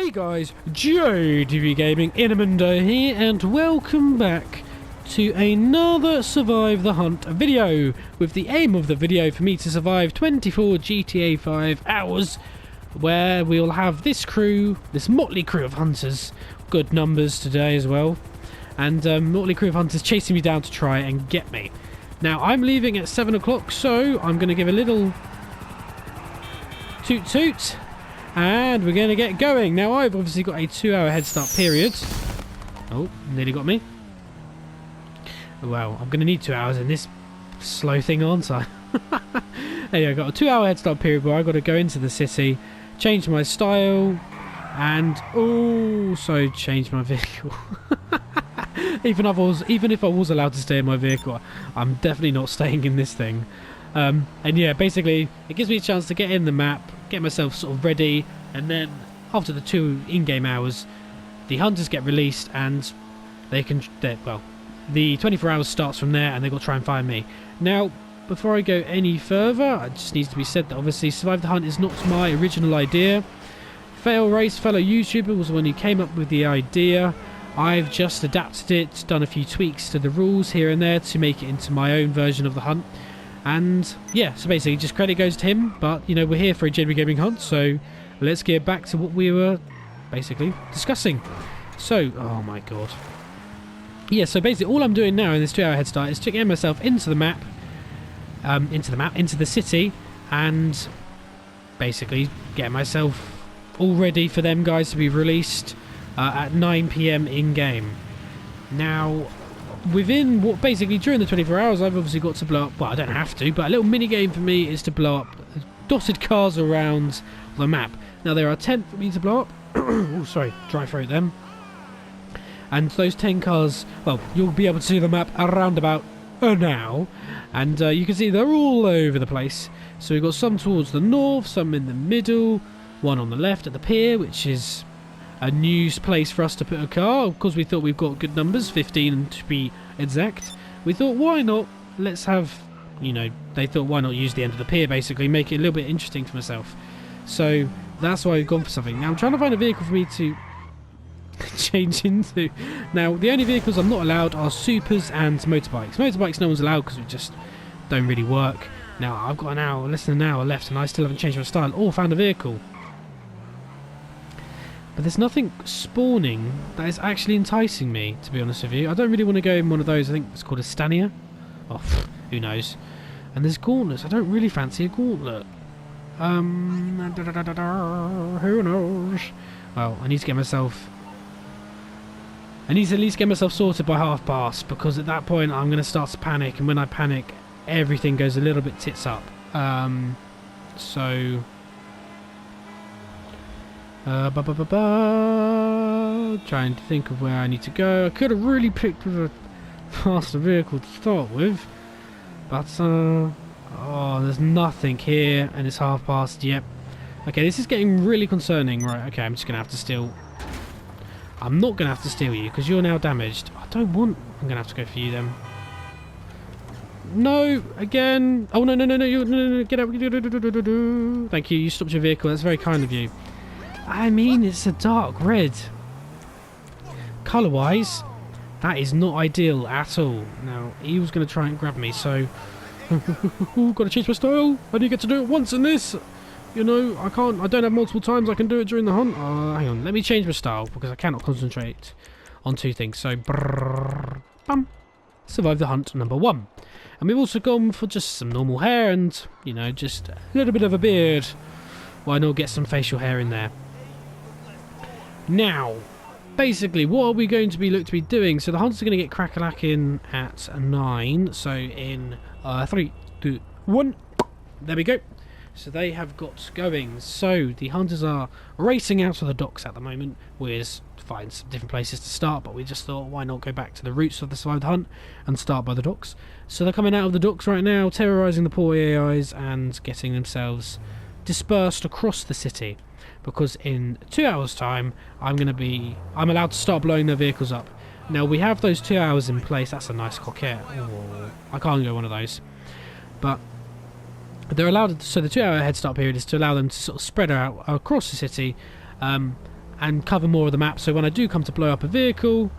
Hey guys, JDV Gaming Inamundo here, and welcome back to another Survive the Hunt video, with the aim of the video for me to survive 24 GTA 5 hours, where we'll have this motley crew of hunters, good numbers today as well, and motley crew of hunters chasing me down to try and get me. Now, I'm leaving at 7 o'clock, so I'm going to give a little toot toot. And we're going to get going. Now, I've obviously got a 2-hour head start period. Oh, nearly got me. Well, I'm going to need 2 hours in this slow thing, aren't I? Anyway, I've got a 2-hour head start period where I've got to go into the city, change my style, and also change my vehicle. Even if I was allowed to stay in my vehicle, I'm definitely not staying in this thing. And yeah, basically, it gives me a chance to get in the map, get myself sort of ready, and then after the 2 in-game hours, the hunters get released, and the 24 hours starts from there, and they've got to try and find me. Now, before I go any further, it just needs to be said that obviously Survive the Hunt is not my original idea. Fellow YouTuber, was the one who came up with the idea. I've just adapted it, done a few tweaks to the rules here and there to make it into my own version of the hunt. And yeah, so basically just credit goes to him, but you know, we're here for a JDV Gaming Hunt, so let's get back to what we were basically discussing. So, oh my god. Yeah, so basically all I'm doing now in this 2-hour head start is to get myself into the city, and basically get myself all ready for them guys to be released at 9 PM in-game. Now, basically during the 24 hours, I've obviously got to blow up, well, I don't have to, but a little mini game for me is to blow up dotted cars around the map. Now, there are 10 for me to blow up. Oh, sorry, dry throat them. And those 10 cars, well, you'll be able to see the map around about now, and you can see they're all over the place. So we've got some towards the north, some in the middle, one on the left at the pier, which is a new place for us to put a car. Of course, we thought we've got good numbers, 15 to be exact. We thought, why not? Let's have, you know, they thought, why not use the end of the pier, basically, make it a little bit interesting for myself. So that's why we've gone for something. Now, I'm trying to find a vehicle for me to change into. Now, the only vehicles I'm not allowed are supers and motorbikes. Motorbikes no one's allowed because we just don't really work. Now, I've got less than an hour left, and I still haven't changed my style or found a vehicle. But there's nothing spawning that is actually enticing me, to be honest with you. I don't really want to go in one of those. I think it's called a Stania. Oh, who knows. And there's gauntlets. I don't really fancy a gauntlet. Who knows? Well, I need to at least get myself sorted by 1:30, because at that point I'm going to start to panic, and when I panic, everything goes a little bit tits up. So... trying to think of where I need to go. I could have really picked a faster vehicle to start with, but oh, there's nothing here, and it's 1:30. Yep. Okay, this is getting really concerning. Right, okay, I'm just gonna have to steal. I'm not gonna have to steal you because you're now damaged. I'm gonna have to go for you then. No, again. Oh no, get out. Thank you. You stopped your vehicle. That's very kind of you. I mean, it's a dark red. Colour-wise, that is not ideal at all. Now, he was going to try and grab me, so... got to change my style. I only get to do it once in this. You know, I don't have multiple times I can do it during the hunt. Hang on, let me change my style, because I cannot concentrate on 2 things. So, bam. Survive the Hunt number 1. And we've also gone for just some normal hair and, you know, just a little bit of a beard. Why not get some facial hair in there? Now, basically, what are we going to be doing? So the hunters are going to get crack-a-lacking at 9. So in 3, 2, 1. There we go. So they have got going. So the hunters are racing out to the docks at the moment. We're find some different places to start, but we just thought, why not go back to the roots of the Survive the Hunt and start by the docks? So they're coming out of the docks right now, terrorising the poor AIs and getting themselves dispersed across the city. Because in 2 hours' time, I'm allowed to start blowing their vehicles up. Now, we have those 2 hours in place. That's a nice coquette. Oh, I can't go one of those. But they're allowed, so the 2 hour head start period is to allow them to sort of spread out across the city, and cover more of the map, so when I do come to blow up a vehicle,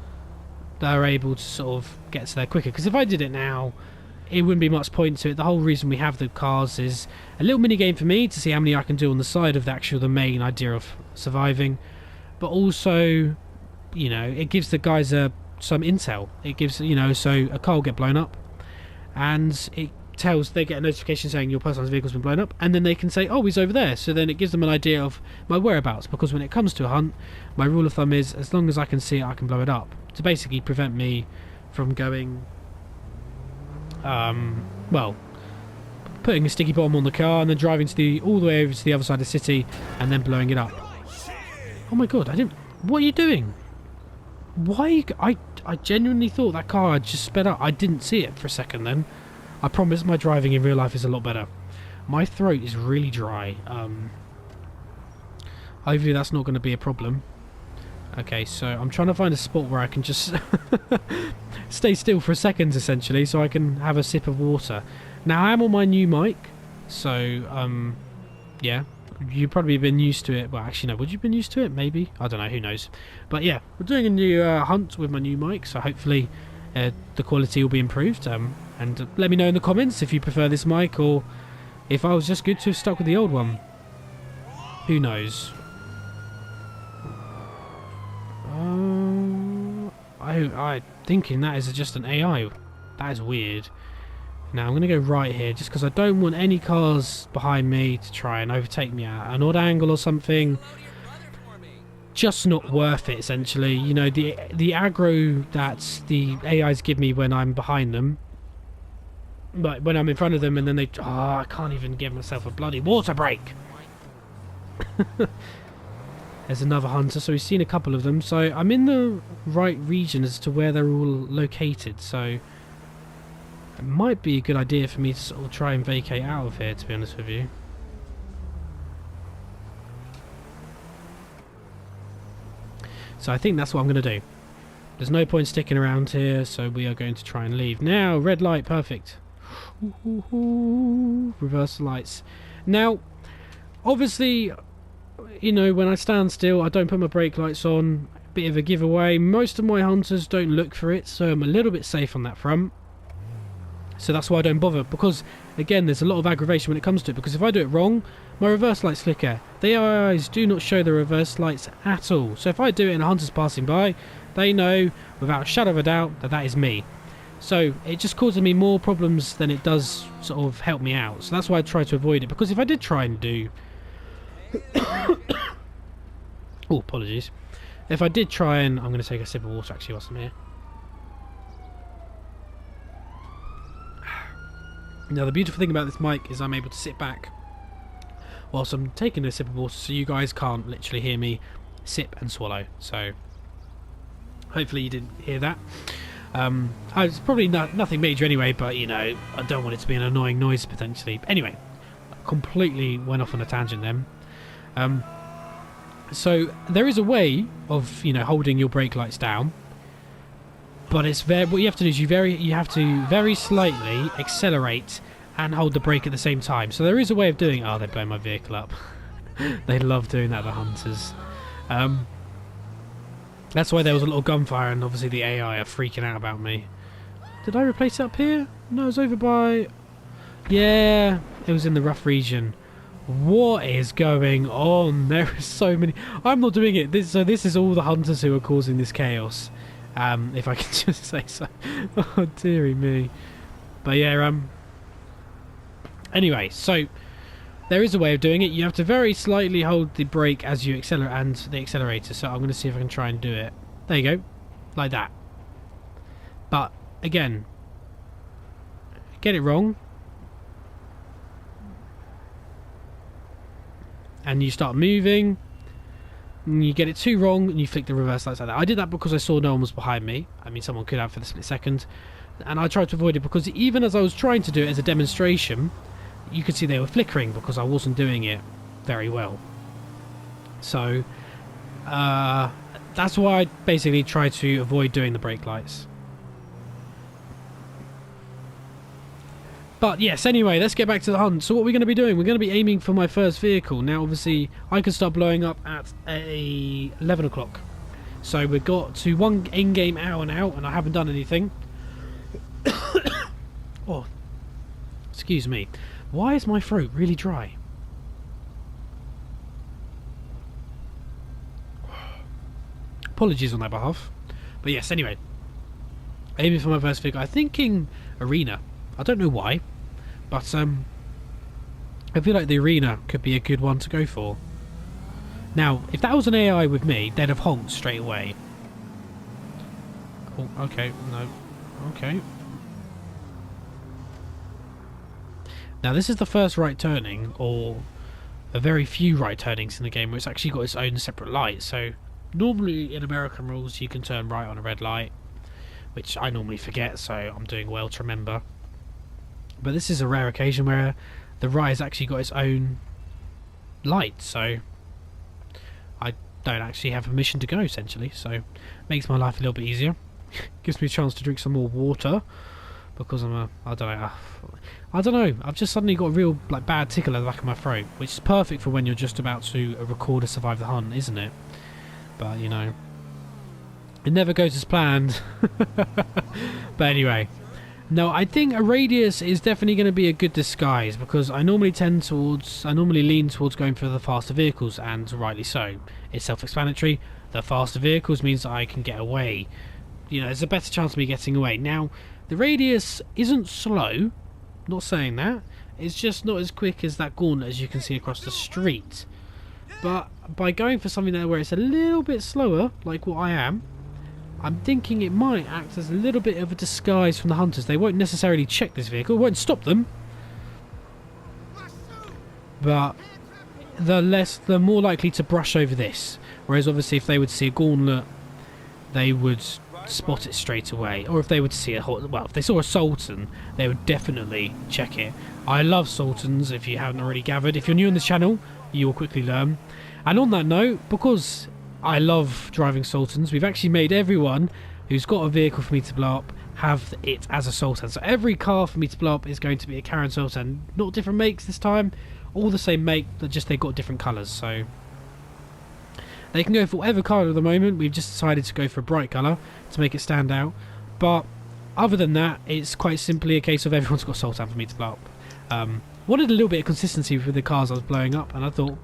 they're able to sort of get to there quicker. Because if I did it now, it wouldn't be much point to it. The whole reason we have the cars is a little mini game for me to see how many I can do on the side of the main idea of surviving, but also, you know, it gives the guys some intel. It gives, you know, so a car will get blown up, and they get a notification saying your personalized vehicle's been blown up, and then they can say, oh, he's over there. So then it gives them an idea of my whereabouts, because when it comes to a hunt, my rule of thumb is as long as I can see it, I can blow it up, to basically prevent me from going, well, putting a sticky bomb on the car and then driving all the way over to the other side of the city and then blowing it up. Oh my god, what are you doing? Why? I genuinely thought that car had just sped up. I didn't see it for a second then. I promise my driving in real life is a lot better. My throat is really dry. Hopefully that's not going to be a problem. Okay, so I'm trying to find a spot where I can just stay still for a second, essentially, so I can have a sip of water. Now, I am on my new mic, so, yeah, you've probably been used to it. Well, actually, no, would you have been used to it? Maybe. I don't know, who knows. But, yeah, we're doing a new hunt with my new mic, so hopefully the quality will be improved. And let me know in the comments if you prefer this mic, or if I was just good to have stuck with the old one. Who knows? I'm thinking that is just an AI. That is weird. Now I'm going to go right here, just because I don't want any cars behind me to try and overtake me at an odd angle or something. Just not worth it, essentially. You know, the aggro that the AIs give me when I'm behind them, but when I'm in front of them, and then they... Oh, I can't even give myself a bloody water break. There's another hunter, so we've seen a couple of them. So I'm in the right region as to where they're all located, so it might be a good idea for me to sort of try and vacate out of here, to be honest with you. So I think that's what I'm going to do. There's no point sticking around here, so we are going to try and leave. Now, red light, perfect. Reverse lights. Now, obviously, you know, when I stand still, I don't put my brake lights on. Bit of a giveaway. Most of my hunters don't look for it, so I'm a little bit safe on that front. So that's why I don't bother, because, again, there's a lot of aggravation when it comes to it, because if I do it wrong, my reverse lights flicker. The AIs do not show the reverse lights at all. So if I do it and a hunter's passing by, they know, without a shadow of a doubt, that that is me. So it just causes me more problems than it does sort of help me out. So that's why I try to avoid it, because if I did try and do... Oh, apologies. If I did try and... I'm going to take a sip of water actually whilst I'm here. Now the beautiful thing about this mic is I'm able to sit back whilst I'm taking a sip of water, so you guys can't literally hear me sip and swallow. So hopefully you didn't hear that. It's probably nothing major anyway, but you know, I don't want it to be an annoying noise potentially. Anyway, completely went off on a tangent then. So there is a way of, you know, holding your brake lights down, but it's what you have to do is you have to very slightly accelerate and hold the brake at the same time. So there is a way of doing... Oh, they're blowing my vehicle up. They love doing that, the hunters. That's why there was a little gunfire, and obviously the AI are freaking out about me. Did I replace it up here? No, it was over by... Yeah, it was in the rough region. What is going on? There are so many... I'm not doing it. So this is all the hunters who are causing this chaos. If I can just say so. Oh, dearie me. But yeah, anyway, so there is a way of doing it. You have to very slightly hold the brake as you accelerate, and the accelerator. So I'm going to see if I can try and do it. There you go. Like that. But, again, get it wrong, and you start moving, and you get it too wrong, and you flick the reverse lights like that. I did that because I saw no one was behind me. I mean, someone could have for the split second. And I tried to avoid it, because even as I was trying to do it as a demonstration, you could see they were flickering because I wasn't doing it very well. So that's why I basically try to avoid doing the brake lights. But yes, anyway, let's get back to the hunt. So what we're going to be doing, we're going to be aiming for my first vehicle. Now, obviously, I can start blowing up at 11 o'clock. So we've got to one in-game hour now, and I haven't done anything. Oh, excuse me. Why is my throat really dry? Apologies on that behalf. But yes, anyway. Aiming for my first vehicle. I'm thinking arena. I don't know why, but I feel like the arena could be a good one to go for. Now, if that was an AI with me, they'd have honked straight away. Oh, okay, no, okay. Now, this is the first right turning, or a very few right turnings in the game where it's actually got its own separate light. So, normally in American rules, you can turn right on a red light, which I normally forget, so I'm doing well to remember. But this is a rare occasion where the right has actually got its own light, so I don't actually have permission to go, essentially, so makes my life a little bit easier. Gives me a chance to drink some more water, because I don't know, I've just suddenly got a real bad tickle at the back of my throat, which is perfect for when you're just about to record a Survive the Hunt, isn't it? But, you know, it never goes as planned. But anyway, no, I think a radius is definitely going to be a good disguise, because I normally lean towards going for the faster vehicles, and rightly so. It's self-explanatory. The faster vehicles means that I can get away. You know, there's a better chance of me getting away. Now, the radius isn't slow, not saying that. It's just not as quick as that gauntlet as you can see across the street. But by going for something there where it's a little bit slower, like what I am, I'm thinking it might act as a little bit of a disguise from the hunters. They won't necessarily check this vehicle, it won't stop them. But they're more likely to brush over this. Whereas obviously if they would see a gauntlet, they would spot it straight away. Or if they would see if they saw a Sultan, they would definitely check it. I love Sultans, if you haven't already gathered. If you're new on this channel, you will quickly learn. And on that note, because I love driving Sultans, we've actually made everyone who's got a vehicle for me to blow up have it as a Sultan. So every car for me to blow up is going to be a Karen Sultan. Not different makes this time, all the same make, but just they've got different colours. So they can go for whatever colour at the moment. We've just decided to go for a bright colour to make it stand out. But other than that, it's quite simply a case of everyone's got a Sultan for me to blow up. Wanted a little bit of consistency with the cars I was blowing up, and I thought,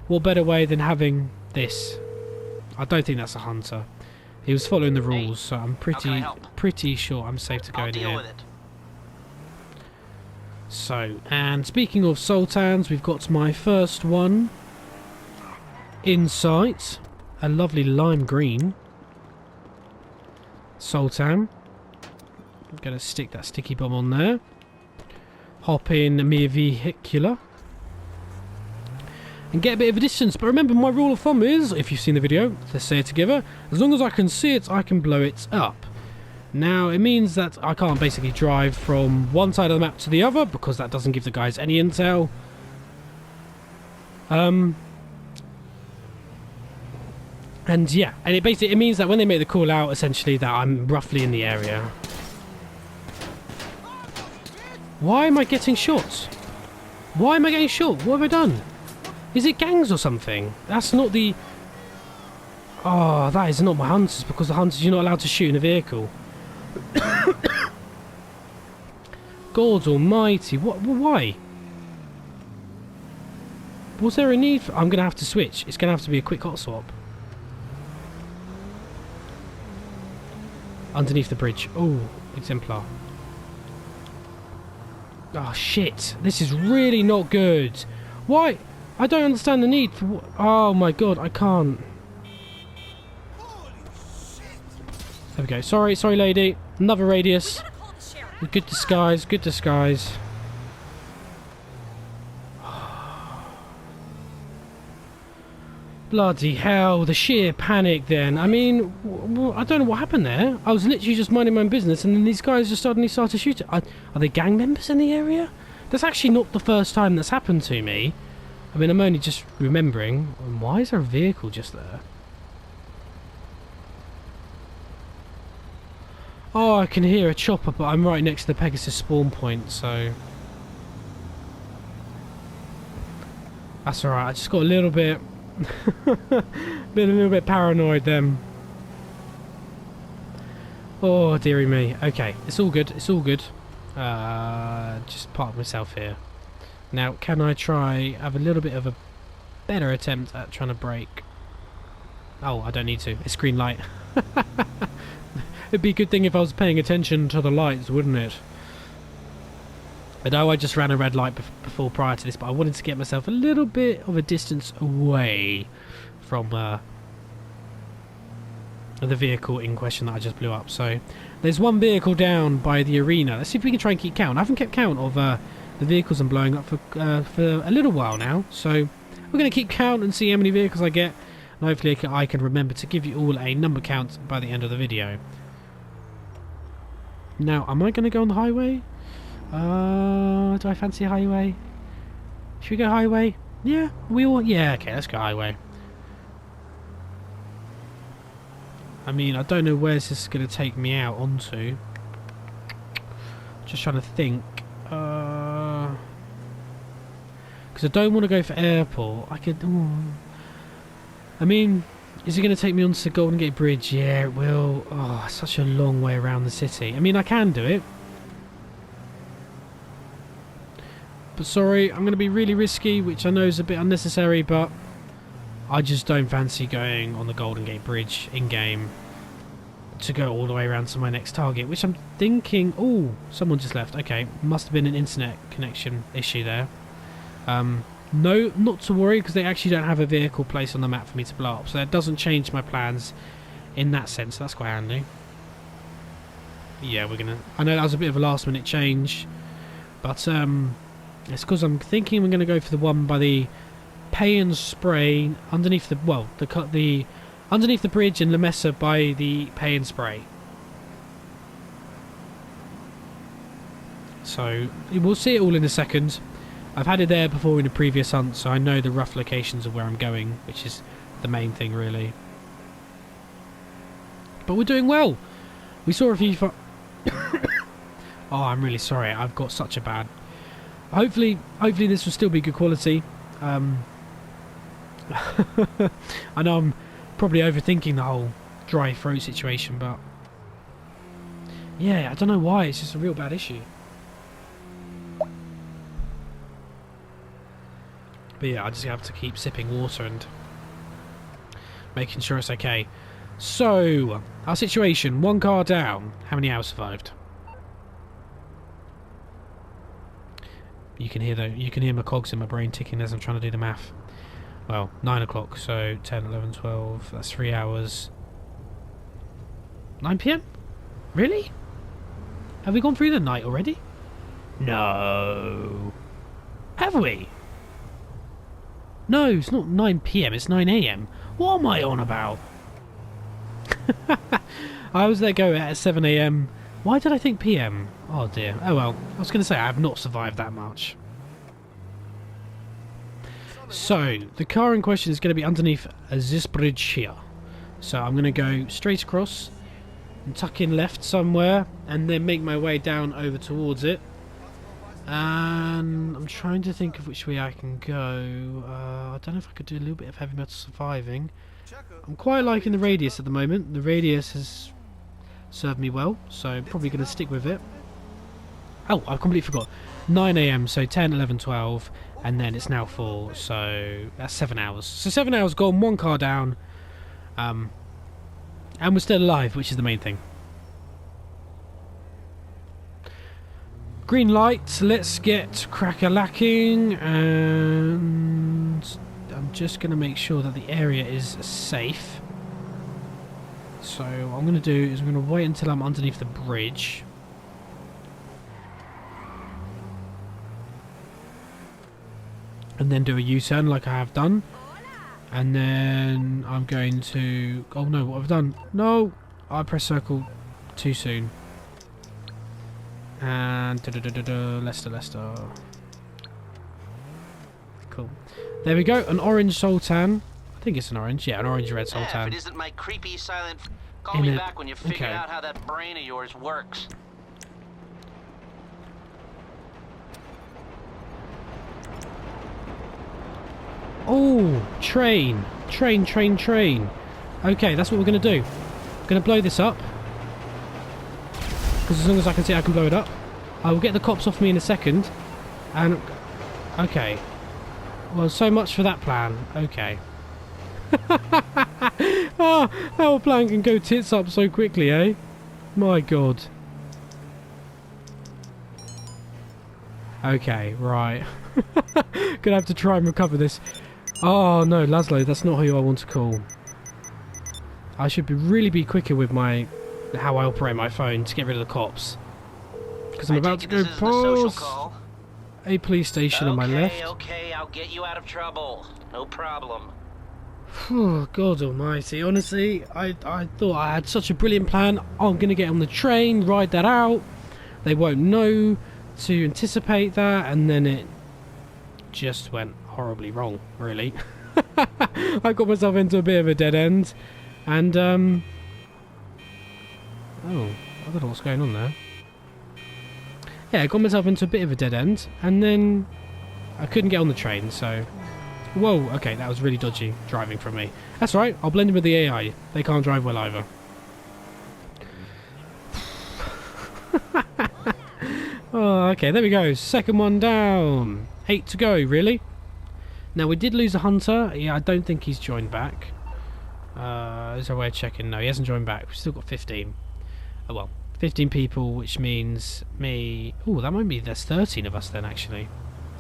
what better way than having this? I don't think that's a hunter. He was following the rules, so I'm pretty sure I'm safe to go in here. So, and speaking of Sultans, we've got my first one in sight. A lovely lime green Sultan. I'm going to stick that sticky bomb on there. Hop in my vehicular and get a bit of a distance. But remember, my rule of thumb is, if you've seen the video, let's say it together, as long as I can see it, I can blow it up. Now, it means that I can't basically drive from one side of the map to the other, because that doesn't give the guys any intel. And yeah, and it means that when they make the call out, essentially, that I'm roughly in the area. Why am I getting shot? Why am I getting shot? What have I done? Is it gangs or something? That's not the... Oh, that is not my hunters, because the hunters, you're not allowed to shoot in a vehicle. God almighty, what? Why? Was there a need for... I'm going to have to switch. It's going to have to be a quick hot swap. Underneath the bridge. Oh, exemplar. Oh, shit. This is really not good. Why? I don't understand the need for... Oh, my God. I can't. There we go. Sorry, lady. Another radius. Good disguise. Good disguise. Bloody hell. The sheer panic then. I mean, I don't know what happened there. I was literally just minding my own business, and then these guys just suddenly started shooting. Are they gang members in the area? That's actually not the first time that's happened to me. I mean, I'm only just remembering. Why is there a vehicle just there? Oh, I can hear a chopper, but I'm right next to the Pegasus spawn point, so... That's alright, I just got a little bit... been a little bit paranoid then. Oh, dearie me. Okay, it's all good, it's all good. Just park myself here. Now, can I try have a little bit of a better attempt at trying to brake? Oh, I don't need to. It's green light. It'd be a good thing if I was paying attention to the lights, wouldn't it? I know I just ran a red light before prior to this, but I wanted to get myself a little bit of a distance away from the vehicle in question that I just blew up. So there's one vehicle down by the arena. Let's see if we can try and keep count. I haven't kept count of the vehicles I'm blowing up for a little while now. So we're going to keep count and see how many vehicles I get. And hopefully I can remember to give you all a number count by the end of the video. Now, am I going to go on the highway? Do I fancy a highway? Should we go highway? Yeah, yeah, okay, let's go highway. I mean, I don't know where this is going to take me out onto. Just trying to think. Because I don't want to go for airport. I could... I mean, is it going to take me onto the Golden Gate Bridge? Yeah, it will. Oh, such a long way around the city. I mean, I can do it. But sorry, I'm going to be really risky, which I know is a bit unnecessary, but I just don't fancy going on the Golden Gate Bridge in-game to go all the way around to my next target, which I'm thinking... Oh, someone just left. Okay, must have been an internet connection issue there. No, not to worry, because they actually don't have a vehicle placed on the map for me to blow up, so that doesn't change my plans in that sense. That's quite handy. Yeah, we're going to... I know that was a bit of a last-minute change, but... it's because I'm thinking we're going to go for the one by the pay and spray underneath the underneath the bridge in La Mesa by the pay and spray. So we'll see it all in a second. I've had it there before in a previous hunt, so I know the rough locations of where I'm going, which is the main thing really. But we're doing well. We saw a few. Oh, I'm really sorry. I've got such a bad. Hopefully this will still be good quality. I know I'm probably overthinking the whole dry throat situation, but yeah, I don't know why. It's just a real bad issue. But yeah, I just have to keep sipping water and making sure it's okay. So, our situation: one car down. How many hours survived? You can hear my cogs in my brain ticking as I'm trying to do the math. Well, 9 o'clock, so 10, 11, 12, that's 3 hours. 9 PM? Really? Have we gone through the night already? No. Have we? No, it's not 9 PM, it's 9 AM. What am I on about? I was let go at 7 AM. Why did I think PM? Oh dear. Oh well, I was going to say I have not survived that much. So, the car in question is going to be underneath this bridge here. So I'm going to go straight across and tuck in left somewhere and then make my way down over towards it. And I'm trying to think of which way I can go. I don't know if I could do a little bit of heavy metal surviving. I'm quite liking the radius at the moment. The radius has served me well, so I'm probably going to stick with it. Oh, I completely forgot. 9 AM, so 10, 11, 12, and then it's now 4, so that's 7 hours. So 7 hours gone, one car down, and we're still alive, which is the main thing. Green light, let's get crack-a-lacking, and I'm just going to make sure that the area is safe. So what I'm going to do is I'm going to wait until I'm underneath the bridge. And then do a U-turn like I have done. And then I'm going to... Oh no, what have I done? No! I pressed circle too soon. And... Leicester. Cool. There we go, an orange Sultan. I think it's an orange. Yeah, an orange-red Sultan. If it isn't my creepy silent... Call me back when you figure out how that brain of yours works. Oh, train. Train, train, train. Okay, that's what we're going to do. We're going to blow this up. Because as long as I can see I can blow it up. I will get the cops off me in a second. And... okay. Well, so much for that plan. Okay. Oh, our plan can go tits up so quickly, eh? My god. Okay, right. Gonna have to try and recover this. Oh no, Laszlo, that's not who I want to call. I should really be quicker with my how I operate my phone to get rid of the cops. Because I'm about to go past a police station on my left. Okay, I'll get you out of trouble. No problem. Oh, God almighty. Honestly, I thought I had such a brilliant plan. I'm going to get on the train, ride that out. They won't know to anticipate that, and then it just went horribly wrong, really. I got myself into a bit of a dead end, and, oh, I don't know what's going on there. Yeah, I got myself into a bit of a dead end, and then I couldn't get on the train, so... Whoa, okay, that was really dodgy driving from me. That's right, I'll blend in with the AI. They can't drive well either. Oh, okay, there we go. Second one down. 8 to go, really? Now, we did lose a hunter. Yeah, I don't think he's joined back. Is there a way of checking? No, he hasn't joined back. We've still got 15. Oh, well. 15 people, which means me... Oh, that might be... There's 13 of us then, actually.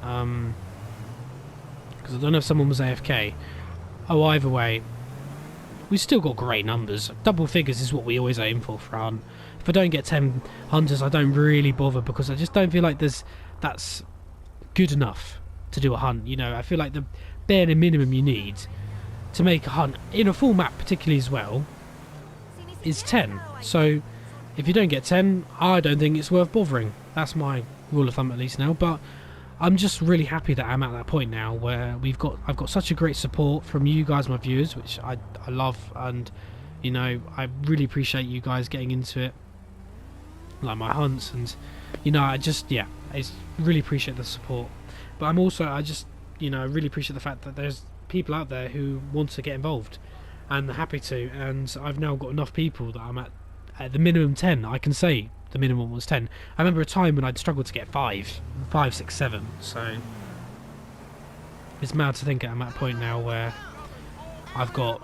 Because I don't know if someone was AFK. Oh, either way. We've still got great numbers. Double figures is what we always aim for a hunt. If I don't get 10 hunters, I don't really bother, because I just don't feel like that's good enough to do a hunt. You know, I feel like the bare minimum you need to make a hunt, in a full map particularly as well, is 10. So if you don't get 10, I don't think it's worth bothering. That's my rule of thumb at least now. But I'm just really happy that I'm at that point now where I've got such a great support from you guys, my viewers, which I love, and you know, I really appreciate you guys getting into it, like my hunts, and you know, I really appreciate the support. But I really appreciate the fact that there's people out there who want to get involved and are happy to, and I've now got enough people that I'm at the minimum 10. I can say the minimum was 10. I remember a time when I'd struggled to get 5, 6, 7, so it's mad to think I'm at a point now where I've got,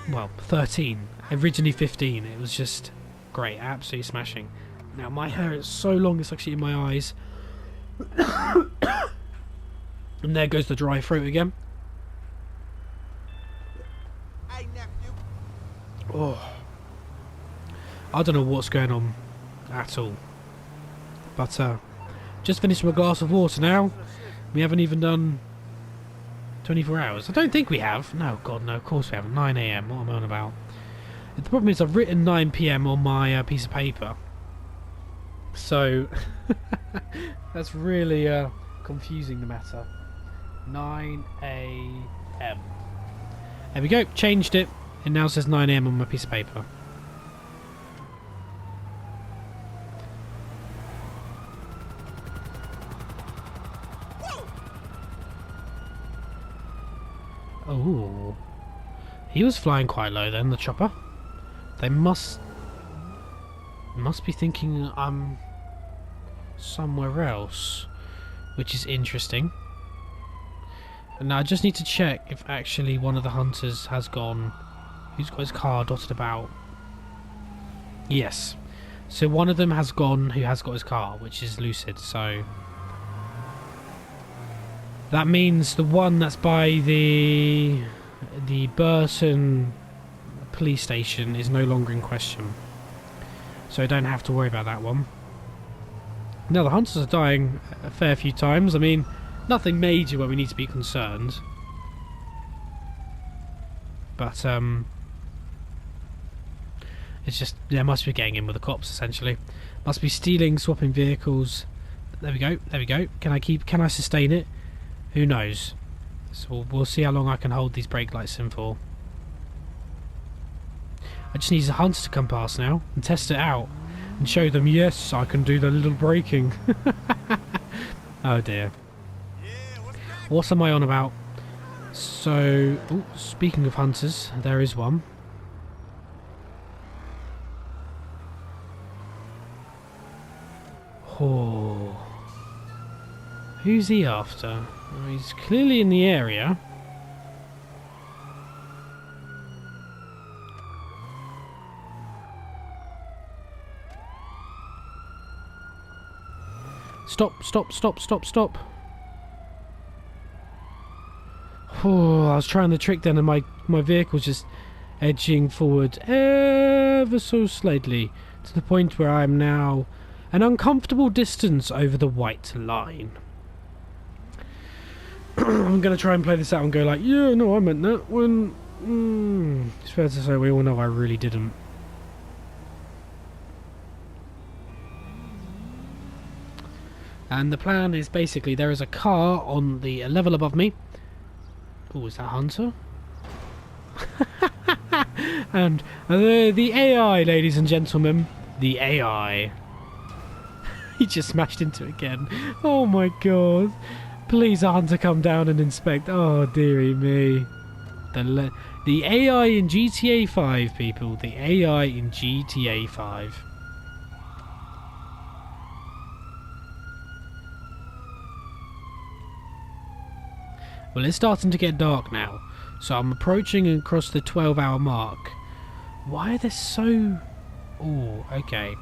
well, 13, originally 15. It was just great, absolutely smashing. Now my hair is so long it's actually in my eyes. And there goes the dry throat again. Oh, I don't know what's going on at all. But just finished my glass of water now. We haven't even done 24 hours. I don't think we have. No, God, no, of course we haven't. 9 AM, what am I on about? The problem is I've written 9 PM on my piece of paper. So, that's really confusing the matter. 9 AM. There we go, changed it. It now says 9 AM on my piece of paper. Oh, he was flying quite low then, the chopper. They must be thinking I'm somewhere else, which is interesting. And now I just need to check if actually one of the hunters has gone. Who's got his car dotted about? Yes. So one of them has gone who has got his car, which is Lucid, so that means the one that's by the Burton police station is no longer in question. So I don't have to worry about that one. Now the hunters are dying a fair few times. I mean, nothing major where we need to be concerned. But it's just, there must be getting in with the cops essentially. Must be stealing, swapping vehicles. There we go, there we go. Can I sustain it? Who knows? So we'll see how long I can hold these brake lights in for. I just need a hunter to come past now and test it out and show them, yes, I can do the little braking. Oh dear. What am I on about? So, speaking of hunters, there is one. Oh. Who's he after? Well, he's clearly in the area. Stop, stop, stop, stop, stop. Oh, I was trying the trick then and my vehicle's just edging forward ever so slightly to the point where I am now an uncomfortable distance over the white line. I'm going to try and play this out and go like, yeah, no, I meant that when... It's fair to say we all know I really didn't. And the plan is basically there is a car on the level above me. Oh, is that Hunter? And the AI, ladies and gentlemen. The AI. He just smashed into it again. Oh my god. Please, Hunter, come down and inspect. Oh, dearie me. The AI in GTA 5, people. The AI in GTA 5. Well, it's starting to get dark now, so I'm approaching across the 12-hour mark. Why are there so... Oh, okay.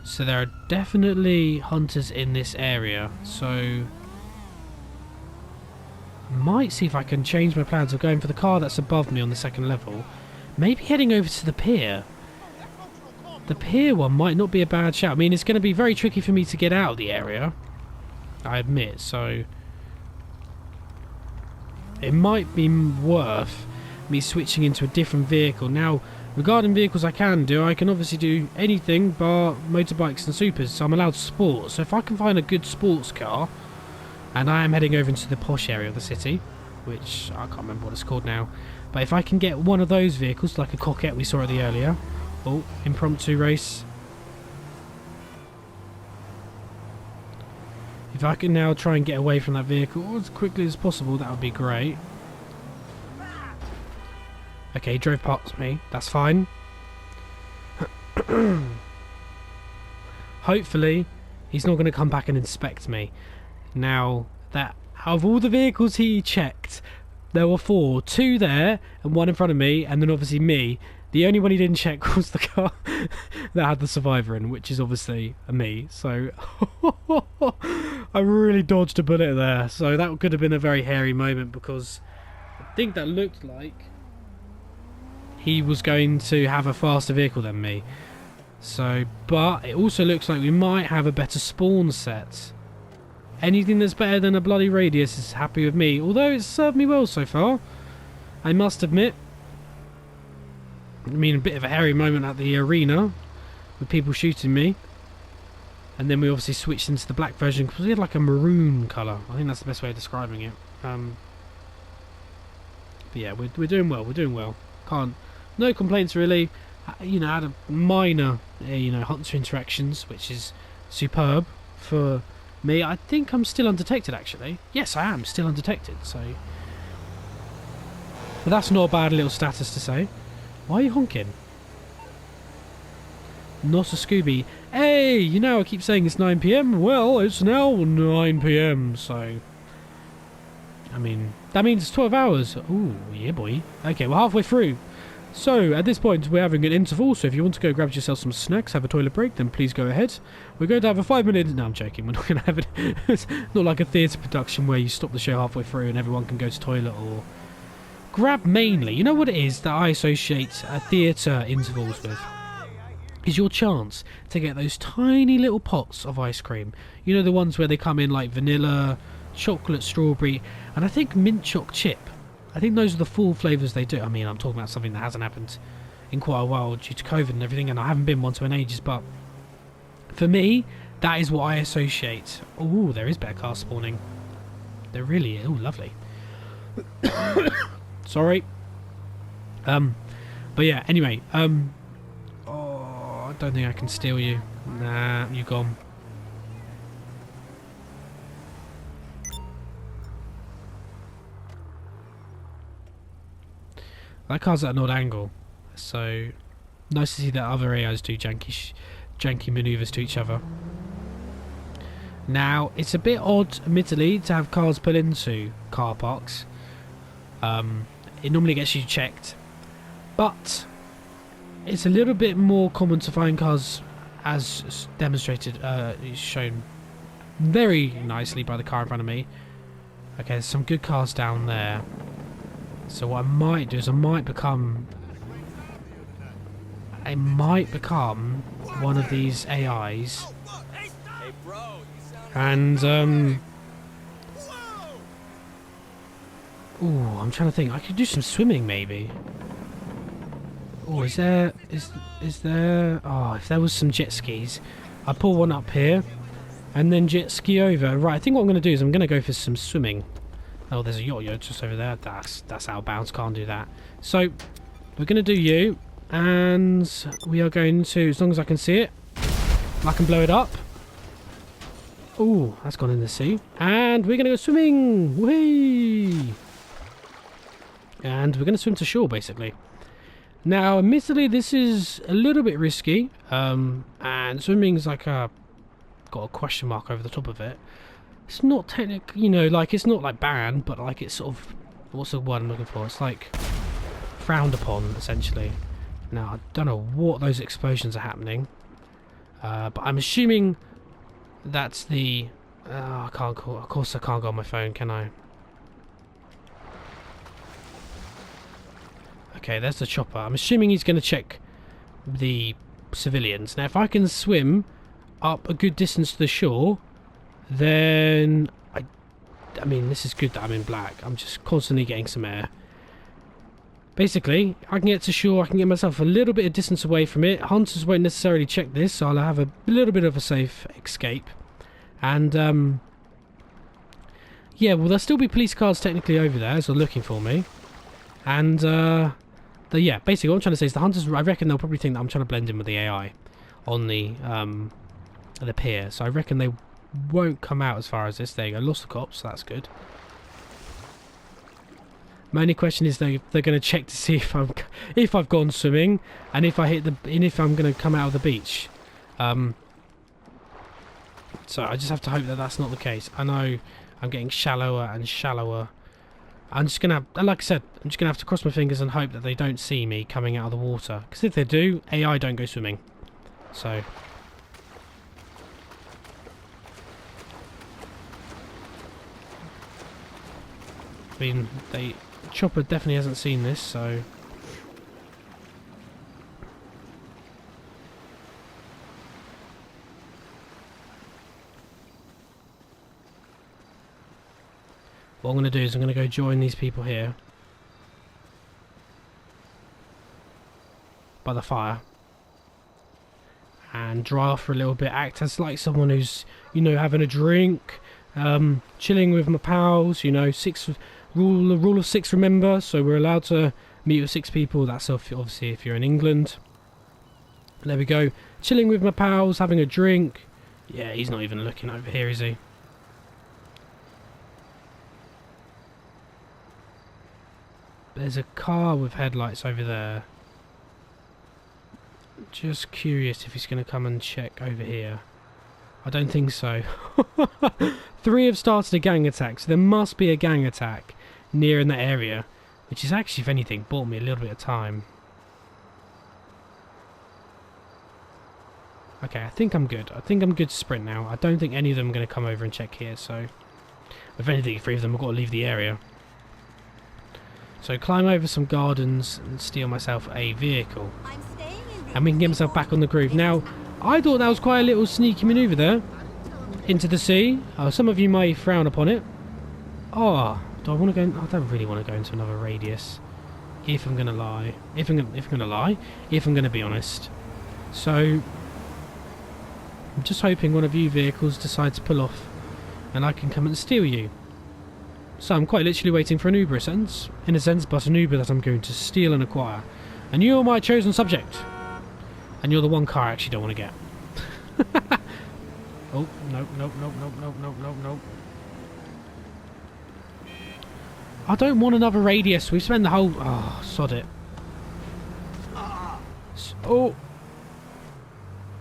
So there are definitely hunters in this area, so... Might see if I can change my plans of going for the car that's above me on the second level. Maybe heading over to the pier. The pier one might not be a bad shout. I mean, it's going to be very tricky for me to get out of the area, I admit, so... It might be worth me switching into a different vehicle. Now, regarding vehicles I can obviously do anything bar motorbikes and supers, so I'm allowed sport. So if I can find a good sports car, and I am heading over into the posh area of the city, which I can't remember what it's called now, but if I can get one of those vehicles, like a Coquette we saw at the earlier, impromptu race. If I can now try and get away from that vehicle as quickly as possible, that would be great. Okay, he drove past me. That's fine. Hopefully, he's not going to come back and inspect me. Now, that out of all the vehicles he checked, there were 4. 2 there, and 1 in front of me, and then obviously me. The only one he didn't check was the car that had the survivor in, which is obviously me. So I really dodged a bullet there. So that could have been a very hairy moment, because I think that looked like he was going to have a faster vehicle than me. So, but it also looks like we might have a better spawn set. Anything that's better than a bloody radius is happy with me, although it's served me well so far, I must admit. I mean, a bit of a hairy moment at the arena with people shooting me, and then we obviously switched into the black version because we had like a maroon colour. I think that's the best way of describing it. But yeah, we're doing well. We're doing well. No complaints really. You know, had a minor hunter interactions, which is superb for me. I think I'm still undetected actually. Yes, I am still undetected. So, but that's not a bad little status to say. Why are you honking? Not a Scooby. Hey, you know I keep saying it's 9 PM. Well, it's now 9 PM, so... I mean, that means it's 12 hours. Ooh, yeah boy. Okay, we're halfway through. So, at this point, we're having an interval, so if you want to go grab yourself some snacks, have a toilet break, then please go ahead. We're going to have a 5-minute... No, I'm joking. We're not going to have it... It's not like a theatre production where you stop the show halfway through and everyone can go to toilet or... Grab mainly, you know what it is that I associate theatre intervals with? Is your chance to get those tiny little pots of ice cream. You know, the ones where they come in like vanilla, chocolate, strawberry, and I think mint choc chip. I think those are the full flavours they do. I mean, I'm talking about something that hasn't happened in quite a while due to COVID and everything, and I haven't been one to in ages, but for me, that is what I associate. Oh, there is better cars spawning. They're really... Oh, lovely. Sorry. But yeah, anyway, oh, I don't think I can steal you. Nah, you're gone. That car's at an odd angle, so nice to see that other AIs do janky manoeuvres to each other. Now, it's a bit odd, admittedly, to have cars pull into car parks. It normally gets you checked, but it's a little bit more common to find cars, as demonstrated, shown very nicely by the car in front of me. Okay, there's some good cars down there. So what I might do is I might become one of these AIs. And ooh, I'm trying to think. I could do some swimming maybe. Oh, is there? Oh, if there was some jet skis, I'd pull one up here, and then jet ski over. Right, I think what I'm going to do is I'm going to go for some swimming. Oh, there's a yo-yo just over there. That's out of bounds. Can't do that. So we're going to do you, and we are going to, as long as I can see it, I can blow it up. Ooh, that's gone in the sea. And we're going to go swimming. Whee! And we're going to swim to shore, basically. Now, admittedly, this is a little bit risky. And swimming's like got a question mark over the top of it. It's not technically, you know, like, it's not like banned, but like it's sort of, what's the word I'm looking for? It's like frowned upon, essentially. Now, I don't know what those explosions are happening. But I'm assuming that's the... I can't call... Of course I can't go on my phone, can I? Okay, there's the chopper. I'm assuming he's going to check the civilians. Now, if I can swim up a good distance to the shore, then... I mean, this is good that I'm in black. I'm just constantly getting some air. Basically, I can get to shore, I can get myself a little bit of distance away from it. Hunters won't necessarily check this, so I'll have a little bit of a safe escape. And, yeah, well, there'll still be police cars technically over there, so looking for me. And, yeah, basically what I'm trying to say is the hunters, I reckon they'll probably think that I'm trying to blend in with the AI on the pier. So I reckon they won't come out as far as this. There you go, lost the cops, so that's good. My only question is they're going to check to see if I've gone swimming and if if I'm going to come out of the beach. So I just have to hope that that's not the case. I know I'm getting shallower and shallower. I'm just gonna, like I said, I'm just gonna have to cross my fingers and hope that they don't see me coming out of the water. Because if they do, AI don't go swimming. So. I mean, Chopper definitely hasn't seen this, so... What I'm going to do is I'm going to go join these people here. By the fire. And dry off for a little bit, act as like someone who's, you know, having a drink, chilling with my pals, you know, rule of six, remember, so we're allowed to meet with 6 people. That's obviously if you're in England. There we go, chilling with my pals, having a drink. Yeah, he's not even looking over here, is he? There's a car with headlights over there. Just curious if he's going to come and check over here. I don't think so. 3 have started a gang attack, so there must be a gang attack near in that area, which is actually, if anything, bought me a little bit of time. Okay, I think I'm good. I think I'm good to sprint now. I don't think any of them are going to come over and check here, so... If anything, 3 of them have got to leave the area. So climb over some gardens and steal myself a vehicle. And we can get myself back on the groove. Now, I thought that was quite a little sneaky manoeuvre there. Into the sea. Some of you may frown upon it. Oh, do I want to go? I don't really want to go into another radius. If I'm going to lie. If I'm going to be honest. So, I'm just hoping one of you vehicles decides to pull off. And I can come and steal you. So I'm quite literally waiting for an Uber in a sense, but an Uber that I'm going to steal and acquire. And you're my chosen subject. And you're the one car I actually don't want to get. Oh, nope. I don't want another radius. We spend the whole... Oh, sod it. Oh.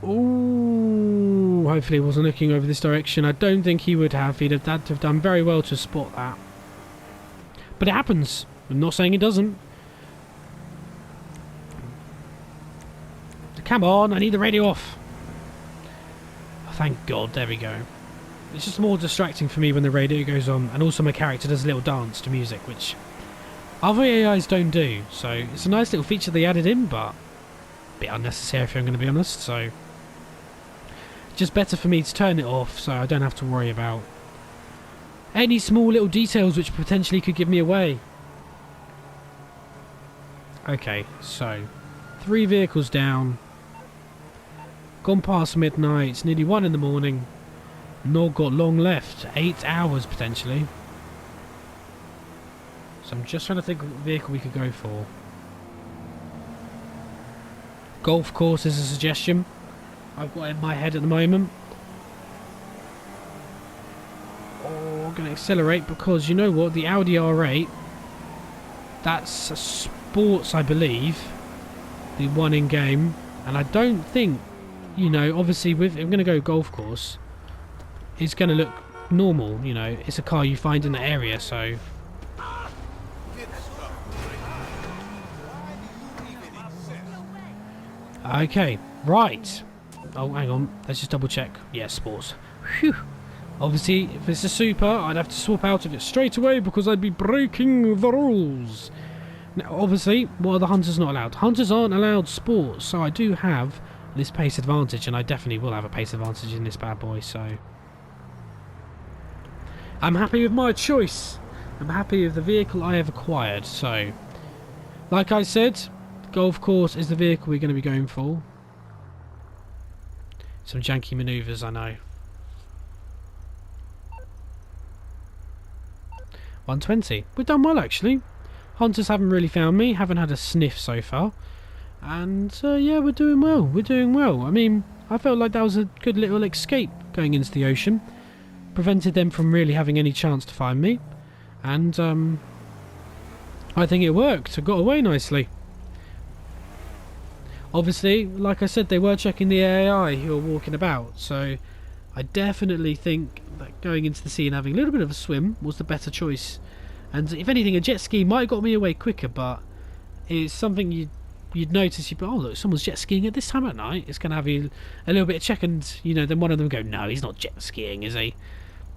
Oh. Hopefully he wasn't looking over this direction. I don't think he would have. He'd have had to have done very well to spot that. But it happens. I'm not saying it doesn't. Come on, I need the radio off. Oh, thank God, there we go. It's just more distracting for me when the radio goes on, and also my character does a little dance to music, which other AIs don't do. So it's a nice little feature they added in, but a bit unnecessary if I'm going to be honest. So just better for me to turn it off so I don't have to worry about any small little details which potentially could give me away. Okay, so 3 vehicles down. Gone past midnight, it's nearly 1 in the morning. Not got long left, 8 hours potentially. So I'm just trying to think of what vehicle we could go for. Golf course is a suggestion I've got in my head at the moment. Oh, I'm going to accelerate because you know what, the Audi R8, that's a sports I believe, the one in game, and I don't think, you know, obviously with I'm going to go golf course, it's going to look normal, you know, it's a car you find in the area, so okay, right. Oh, hang on, let's just double check. Yeah, sports. Phew. Obviously, if it's a super, I'd have to swap out of it straight away because I'd be breaking the rules. Now, obviously, what are the hunters not allowed? Hunters aren't allowed sports, so I do have this pace advantage, and I definitely will have a pace advantage in this bad boy, so I'm happy with my choice. I'm happy with the vehicle I have acquired, so like I said, golf course is the vehicle we're going to be going for. Some janky manoeuvres, I know. 120. We've done well, actually. Hunters haven't really found me. Haven't had a sniff so far. And, yeah, we're doing well. We're doing well. I mean, I felt like that was a good little escape going into the ocean. Prevented them from really having any chance to find me. And, I think it worked. I got away nicely. Obviously, like I said, they were checking the AI who were walking about, so I definitely think that going into the sea and having a little bit of a swim was the better choice. And if anything, a jet ski might have got me away quicker, but it's something you'd notice. You'd be, oh look, someone's jet skiing at this time at night. It's going to have you a little bit of check, and you know, then one of them go, no, he's not jet skiing, is he?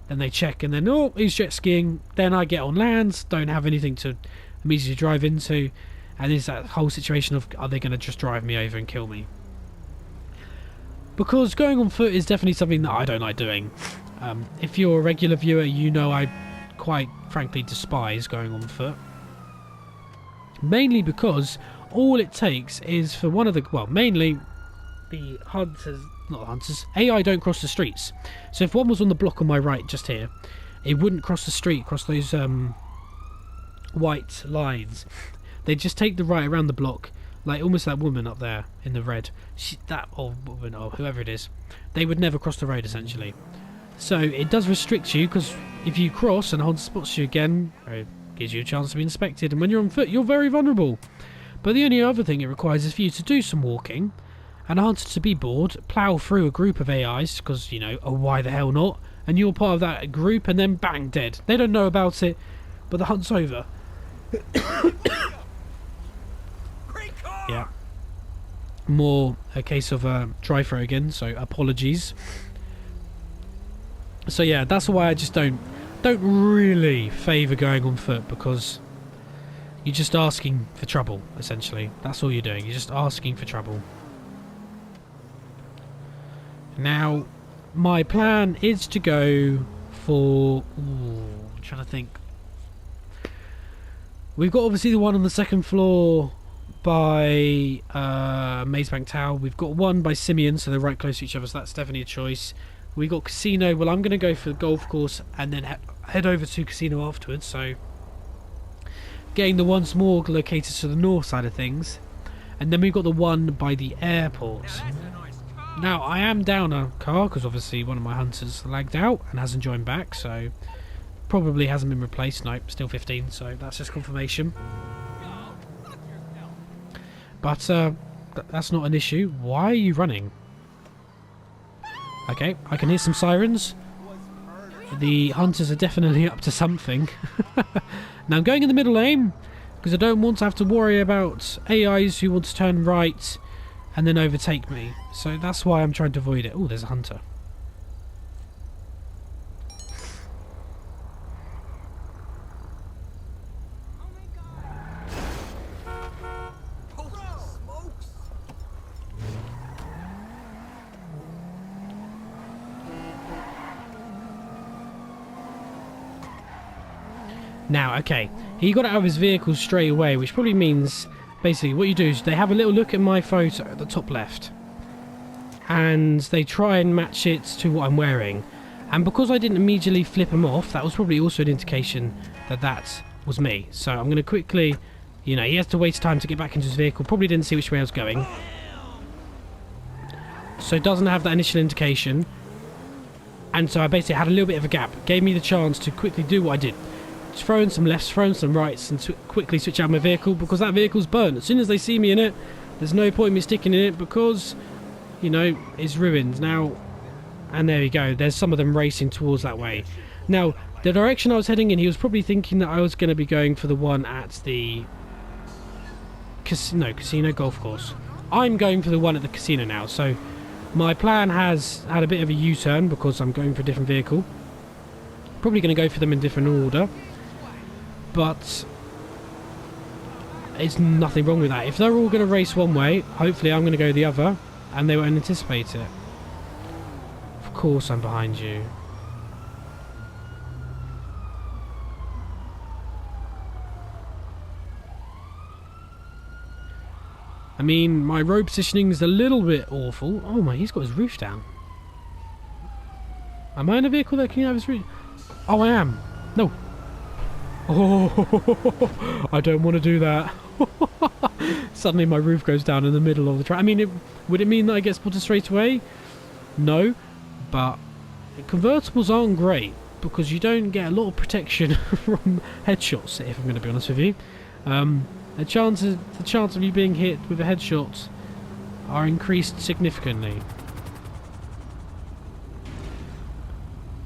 Then they check, and then, oh, he's jet skiing. Then I get on land, don't have anything to immediately drive into. And there's that whole situation of, are they going to just drive me over and kill me? Because going on foot is definitely something that I don't like doing. If you're a regular viewer, you know I quite frankly despise going on foot. Mainly because all it takes is for one of the, well, mainly the hunters, not hunters, AI don't cross the streets. So if one was on the block on my right just here, it wouldn't cross the street, cross those white lines. They just take the right around the block, like almost that woman up there in the red. That old woman, or whoever it is. They would never cross the road, essentially. So it does restrict you, because if you cross and a hunter spots you again, it gives you a chance to be inspected. And when you're on foot, you're very vulnerable. But the only other thing it requires is for you to do some walking, and a hunter to be bored, plough through a group of AIs, because, you know, oh, why the hell not? And you're part of that group, and then bang, dead. They don't know about it, but the hunt's over. Yeah. More a case of dry throw again, so apologies. So yeah, that's why I just don't really favour going on foot, because you're just asking for trouble, essentially. That's all you're doing, you're just asking for trouble. Now, my plan is to go for... Ooh, I'm trying to think. We've got obviously the one on the second floor by Mazebank Tower. We've got one by Simeon, so they're right close to each other, so that's definitely a choice. We got Casino. Well, I'm going to go for the golf course and then head over to Casino afterwards, so getting the ones more located to the north side of things. And then we've got the one by the airport. Now, I am down a car because obviously one of my hunters lagged out and hasn't joined back, so probably hasn't been replaced. Nope, still 15, so that's just confirmation. But that's not an issue. Why are you running? Okay, I can hear some sirens. The hunters are definitely up to something. Now I'm going in the middle lane because I don't want to have to worry about AIs who want to turn right and then overtake me. So that's why I'm trying to avoid it. Oh, there's a hunter. Now, okay, he got out of his vehicle straight away, which probably means, basically, what you do is they have a little look at my photo at the top left, and they try and match it to what I'm wearing. And because I didn't immediately flip him off, that was probably also an indication that that was me. So I'm going to quickly, you know, he has to wait time to get back into his vehicle, probably didn't see which way I was going. So it doesn't have that initial indication. And so I basically had a little bit of a gap. Gave me the chance to quickly do what I did. Throw in some lefts, throw in some rights, and quickly switch out my vehicle because that vehicle's burnt. As soon as they see me in it, there's no point in me sticking in it because, you know, it's ruined now. And there we go. There's some of them racing towards that way. Now, the direction I was heading in, he was probably thinking that I was going to be going for the one at the casino golf course. I'm going for the one at the casino now. So my plan has had a bit of a U-turn because I'm going for a different vehicle. Probably going to go for them in different order. But it's nothing wrong with that. If they're all going to race one way, hopefully I'm going to go the other, and they won't anticipate it. Of course I'm behind you. I mean, my road positioning is a little bit awful. Oh my, he's got his roof down. Am I in a vehicle that can have his roof? Oh, I am. No. Oh, I don't want to do that. Suddenly my roof goes down in the middle of the track. I mean, would it mean that I get spotted straight away? No, but convertibles aren't great because you don't get a lot of protection from headshots, if I'm going to be honest with you. The chance of you being hit with a headshot are increased significantly.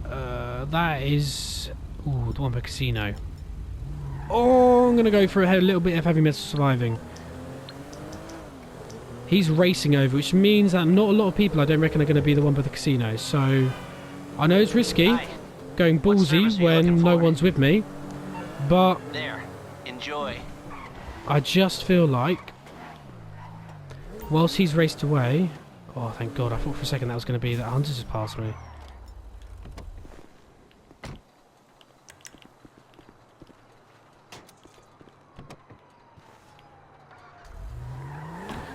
That is... Ooh, the one for casino. Oh, I'm going to go for a little bit of heavy metal surviving. He's racing over, which means that not a lot of people, I don't reckon, are going to be the one for the casino. So, I know it's risky, going ballsy when no one's with me, but... There. Enjoy. I just feel like, whilst he's raced away... Oh, thank God, I thought for a second that was going to be that hunter just passed me.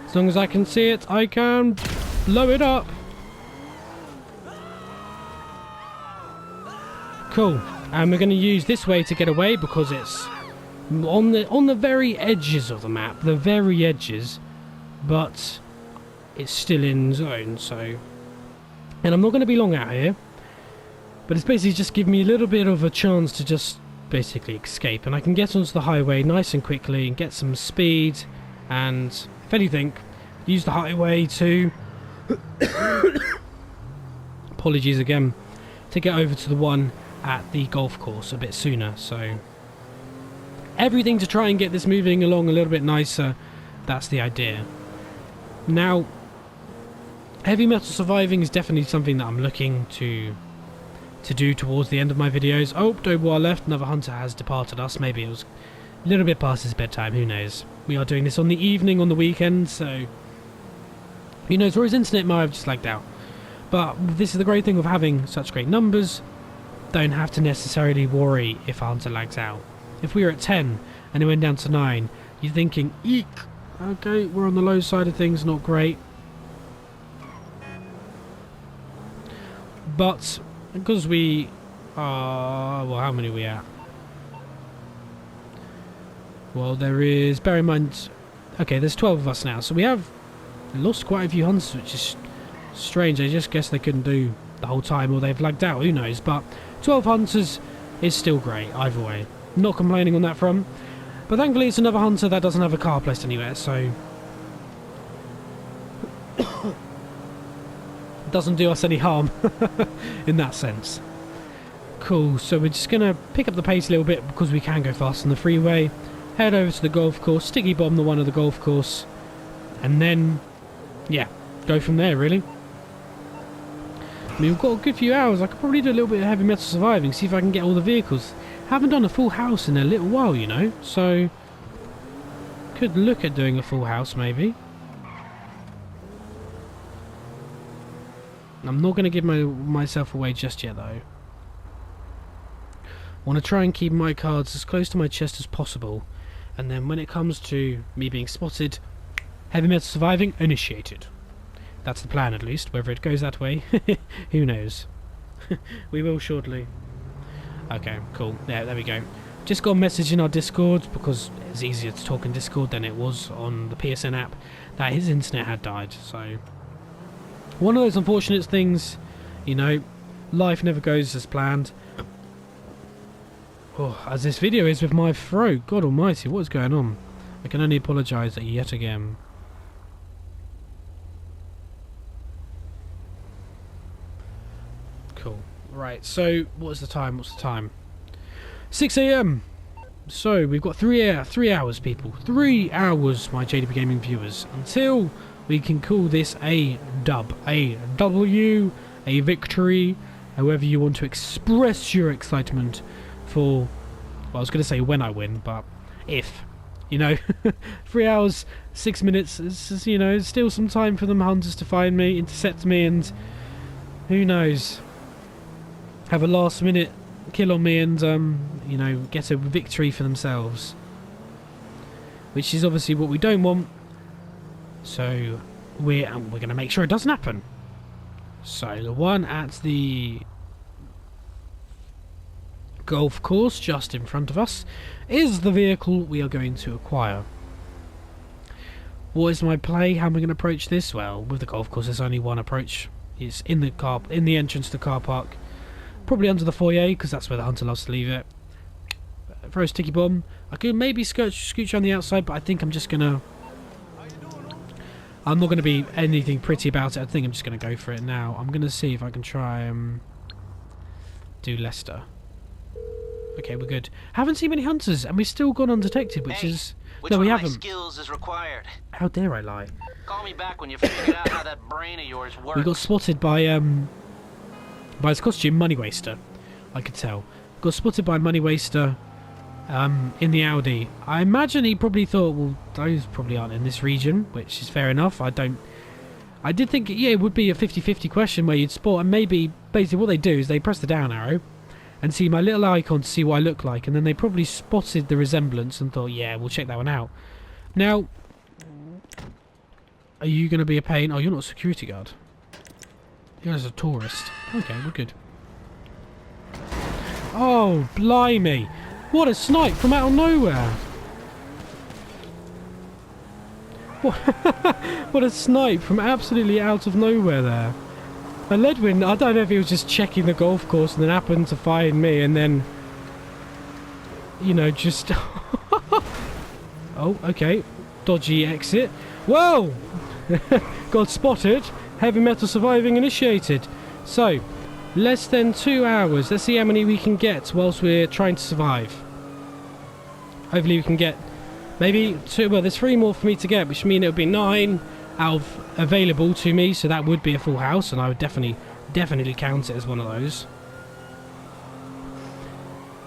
As long as I can see it, I can blow it up. Cool. And we're going to use this way to get away because it's on the very edges of the map, the very edges, but it's still in zone. So, and I'm not going to be long out here, but it's basically just give me a little bit of a chance to just basically escape, and I can get onto the highway nice and quickly and get some speed, and if anything, use the highway to apologies again, to get over to the one at the golf course a bit sooner. So everything to try and get this moving along a little bit nicer. That's the idea. Now, heavy metal surviving is definitely something that I'm looking to do towards the end of my videos. Oh, Dobois left. Another hunter has departed us. Maybe it was a little bit past his bedtime. Who knows? We are doing this on the evening, on the weekend, so who knows, or his internet might have just lagged out. But this is the great thing of having such great numbers. Don't have to necessarily worry if a hunter lags out. If we were at 10 and it went down to 9, you're thinking, eek, okay, we're on the low side of things, not great. But because we are, well, how many are we at? Well, there is, bear in mind, okay, there's 12 of us now, so we have lost quite a few hunters, which is strange. I just guess they couldn't do the whole time, or they've lagged out, who knows. But 12 hunters is still great, either way. Not complaining on that front. But thankfully it's another hunter that doesn't have a car placed anywhere, so... it doesn't do us any harm in that sense. Cool, so we're just going to pick up the pace a little bit because we can go fast on the freeway. Head over to the golf course, sticky bomb the one of the golf course. And then, yeah, go from there really. I mean, we've got a good few hours. I could probably do a little bit of heavy metal surviving, see if I can get all the vehicles. Haven't done a full house in a little while, you know, so could look at doing a full house maybe. I'm not going to give myself away just yet though. Want to try and keep my cards as close to my chest as possible, and then when it comes to me being spotted, heavy metal surviving initiated. That's the plan at least. Whether it goes that way, who knows. We will shortly. Okay, cool. Yeah, there we go. Just got a message in our Discord, because it's easier to talk in Discord than it was on the PSN app, that his internet had died. So one of those unfortunate things, you know, life never goes as planned. Oh, as this video is with my throat. God almighty, what is going on? I can only apologise yet again. Cool. Right, so what's the time? 6 AM. So we've got 3 hours, people. 3 hours, my JDB Gaming viewers, until we can call this a dub, a W, a victory, however you want to express your excitement for, well, I was going to say when I win, but if, you know, 3 hours, 6 minutes, is, you know, still some time for them hunters to find me, intercept me, and who knows, have a last minute kill on me and, you know, get a victory for themselves. Which is obviously what we don't want. So we're going to make sure it doesn't happen. So the one at the golf course just in front of us is the vehicle we are going to acquire. What is my play? How am I going to approach this? Well, with the golf course there's only one approach. It's in the entrance to the car park. Probably under the foyer, because that's where the hunter loves to leave it. Throw a sticky bomb. I could maybe scooch on the outside, but I think I'm just gonna... I'm not going to be anything pretty about it. I think I'm just going to go for it now. I'm going to see if I can try do Leicester. Okay, we're good. Haven't seen many hunters, and we've still gone undetected, which is... No, we haven't. Skills is required? How dare I lie? Call me back when you figure out how that brain of yours works. We got spotted by his costume, Money Waster. I could tell. Got spotted by Money Waster in the Audi. I imagine he probably thought, well, those probably aren't in this region, which is fair enough. I did think, yeah, it would be a 50-50 question where you'd spot, and maybe basically what they do is they press the down arrow and see my little icon to see what I look like, and then they probably spotted the resemblance and thought, yeah, we'll check that one out. Now, are you going to be a pain? Oh, you're not a security guard. You're just a tourist. Okay, we're good. Oh, blimey. What a snipe from out of nowhere. What a snipe from absolutely out of nowhere there. And Ledwin, I don't know if he was just checking the golf course and then happened to find me and then, you know, just... Oh, okay. Dodgy exit. Whoa! Got spotted. Heavy metal surviving initiated. So, less than 2 hours. Let's see how many we can get whilst we're trying to survive. Hopefully we can get maybe 2, well there's 3 more for me to get, which means it'll be 9 out of available to me, so that would be a full house, and I would definitely count it as one of those.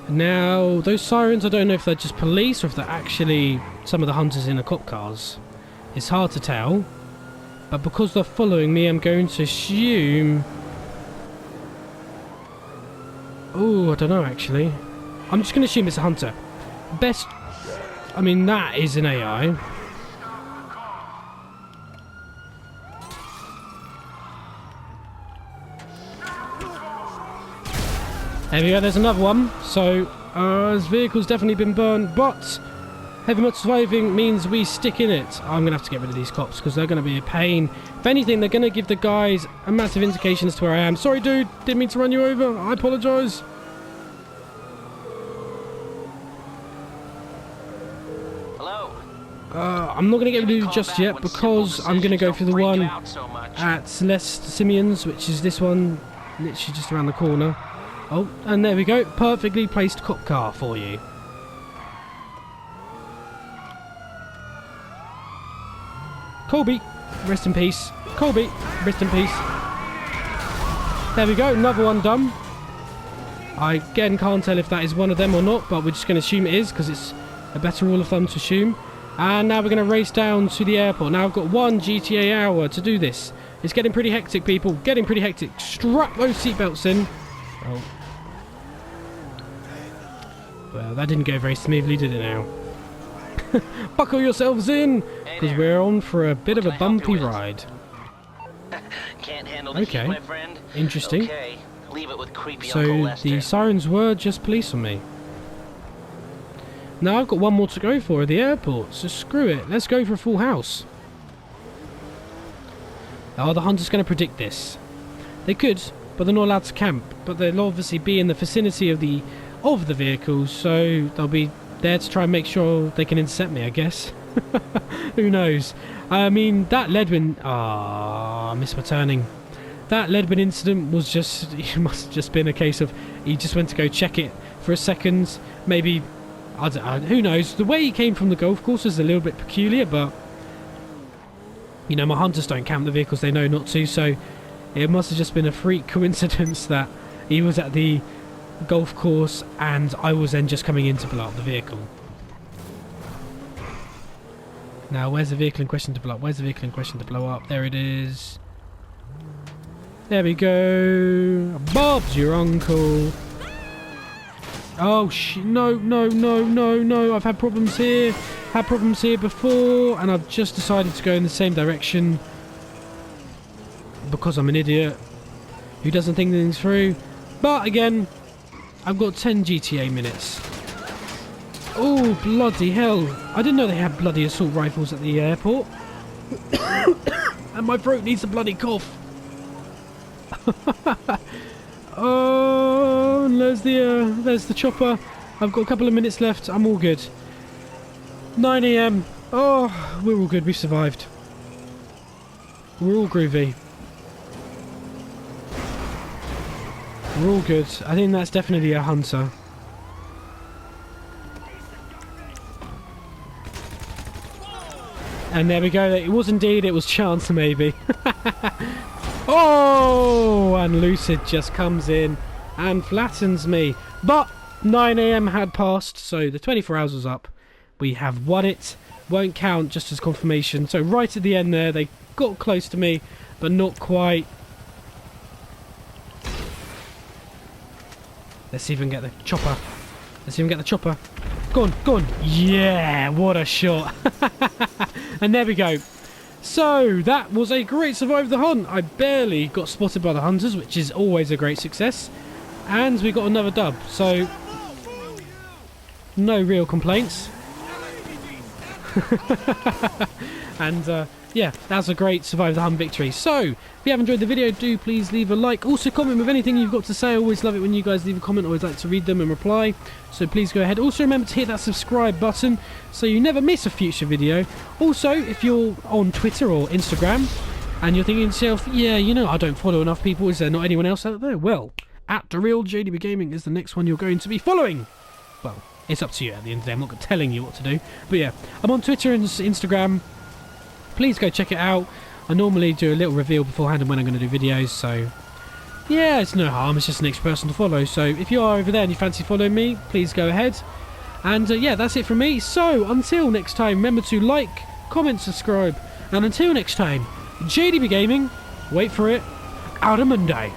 Now, those sirens, I don't know if they're just police or if they're actually some of the hunters in the cop cars. It's hard to tell. But because they're following me, I'm going to assume... Oh, I don't know actually. I'm just going to assume it's a hunter. Best... I mean, that is an AI. There we go, there's another one. So, his vehicle's definitely been burned, but... Heavy metal surviving means we stick in it. I'm going to have to get rid of these cops because they're going to be a pain. If anything, they're going to give the guys a massive indication as to where I am. Sorry, dude. Didn't mean to run you over. I apologise. I'm not going to get rid of it just yet because I'm going to go for the one at Celeste Simeon's, which is this one, literally just around the corner. Oh, and there we go. Perfectly placed cop car for you. Colby, rest in peace. Colby, rest in peace. There we go, another one done. I again can't tell if that is one of them or not, but we're just going to assume it is because it's a better rule of thumb to assume. And now we're going to race down to the airport. Now I've got 1 GTA hour to do this. It's getting pretty hectic, people. Getting pretty hectic. Strap those seatbelts in. Oh. Well, that didn't go very smoothly, did it now? Buckle yourselves in, because we're on for a bit of a bumpy ride. Can't handle the heat, my friend. Interesting. Okay. Leave it with creepy So Uncle Lester. the sirens were just police on me. Now I've got one more to go for at the airport, so screw it. Let's go for a full house. Oh, the hunter's going to predict this. They could, but they're not allowed to camp. But they'll obviously be in the vicinity of the vehicles, so they'll be there to try and make sure they can intercept me, I guess. Who knows? I mean, that Ledwin... Ah, I missed my turning. That Ledwin incident was just... It must have just been a case of he just went to go check it for a second. Maybe... I don't know, who knows? The way he came from the golf course is a little bit peculiar, but... You know, my hunters don't camp the vehicles they know not to, so... It must have just been a freak coincidence that he was at the golf course and I was then just coming in to blow up the vehicle. Now, where's the vehicle in question to blow up? Where's the vehicle in question to blow up? There it is. There we go. Bob's your uncle. Oh, no. I've had problems here. Had problems here before, and I've just decided to go in the same direction because I'm an idiot who doesn't think things through. But again, I've got 10 GTA minutes. Oh, bloody hell. I didn't know they had bloody assault rifles at the airport. And my throat needs a bloody cough. Oh, and there's the chopper. I've got a couple of minutes left. I'm all good. 9 AM. Oh, we're all good. We've survived. We're all groovy. We're all good. I think that's definitely a hunter. And there we go. It was indeed. It was chance, maybe. Oh, and Lucid just comes in and flattens me. But 9 AM had passed, so the 24 hours was up. We have won it. Won't count, just as confirmation. So right at the end there, they got close to me, but not quite. Let's see if we can get the chopper. Let's see if we can get the chopper. Go on, go on. Yeah, what a shot. And there we go. So, that was a great survive the hunt. I barely got spotted by the hunters, which is always a great success. And we got another dub. So, no real complaints. And, yeah, that's a great survive the hunt victory. So, if you have enjoyed the video, do please leave a like. Also, comment with anything you've got to say. I always love it when you guys leave a comment. I always like to read them and reply. So please go ahead. Also, remember to hit that subscribe button so you never miss a future video. Also, if you're on Twitter or Instagram and you're thinking to yourself, yeah, you know, I don't follow enough people. Is there not anyone else out there? Well, @TheRealJDB Gaming is the next one you're going to be following. Well, it's up to you at the end of the day. I'm not telling you what to do. But yeah, I'm on Twitter and Instagram. Please go check it out. I normally do a little reveal beforehand and when I'm going to do videos, so yeah, it's no harm. It's just the next person to follow. So if you are over there and you fancy following me, please go ahead. And yeah, that's it from me. So until next time, remember to like, comment, subscribe, and until next time, JDB Gaming, wait for it, out of Monday.